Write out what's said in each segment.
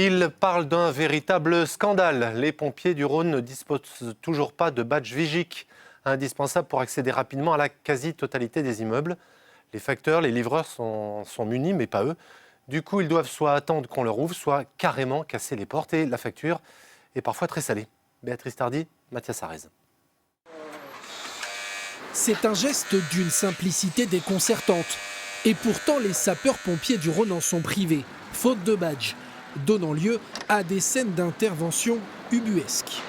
Il parle d'un véritable scandale. Les pompiers du Rhône ne disposent toujours pas de badge Vigic, indispensable pour accéder rapidement à la quasi-totalité des immeubles. Les facteurs, les livreurs sont munis, mais pas eux. Du coup, ils doivent soit attendre qu'on leur ouvre, soit carrément casser les portes. Et la facture est parfois très salée. Béatrice Tardy, Mathias Arez. C'est un geste d'une simplicité déconcertante. Et pourtant, les sapeurs-pompiers du Rhône en sont privés, faute de badge, donnant lieu à des scènes d'intervention ubuesques.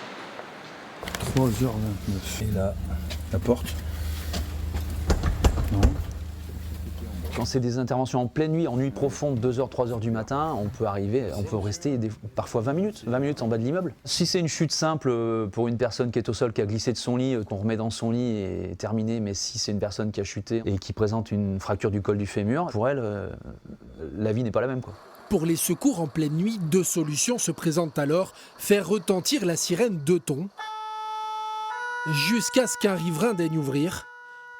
3h29. Et là, la porte. Non. Quand c'est des interventions en pleine nuit, en nuit profonde, 2h, 3h du matin, on peut rester parfois 20 minutes en bas de l'immeuble. Si c'est une chute simple pour une personne qui est au sol, qui a glissé de son lit, qu'on remet dans son lit et terminé, mais si c'est une personne qui a chuté et qui présente une fracture du col du fémur, pour elle, la vie n'est pas la même, quoi. Pour les secours en pleine nuit, deux solutions se présentent alors. Faire retentir la sirène 2 tons, jusqu'à ce qu'un riverain daigne ouvrir,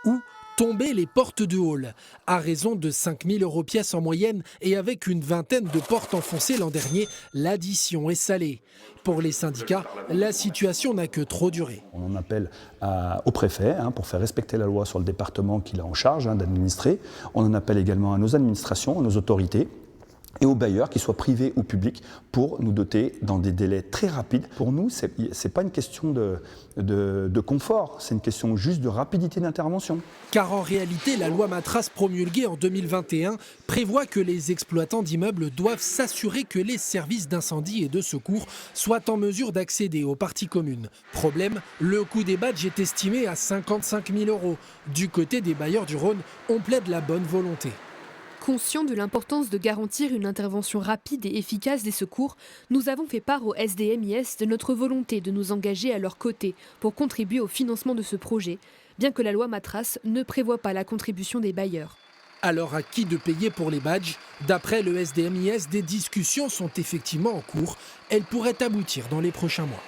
ou tomber les portes de hall, à raison de 5 000 € pièce en moyenne et avec une vingtaine de portes enfoncées l'an dernier, l'addition est salée. Pour les syndicats, la situation n'a que trop duré. On en appelle au préfet pour faire respecter la loi sur le département qu'il a en charge d'administrer. On en appelle également à nos administrations, à nos autorités et aux bailleurs, qu'ils soient privés ou publics, pour nous doter dans des délais très rapides. Pour nous, ce n'est pas une question de confort, c'est une question juste de rapidité d'intervention. Car en réalité, la loi Matras promulguée en 2021 prévoit que les exploitants d'immeubles doivent s'assurer que les services d'incendie et de secours soient en mesure d'accéder aux parties communes. Problème, le coût des badges est estimé à 55 000 €. Du côté des bailleurs du Rhône, on plaide la bonne volonté. Conscients de l'importance de garantir une intervention rapide et efficace des secours, nous avons fait part au SDMIS de notre volonté de nous engager à leur côté pour contribuer au financement de ce projet, bien que la loi Matras ne prévoit pas la contribution des bailleurs. Alors à qui de payer pour les badges? D'après le SDMIS, des discussions sont effectivement en cours. Elles pourraient aboutir dans les prochains mois.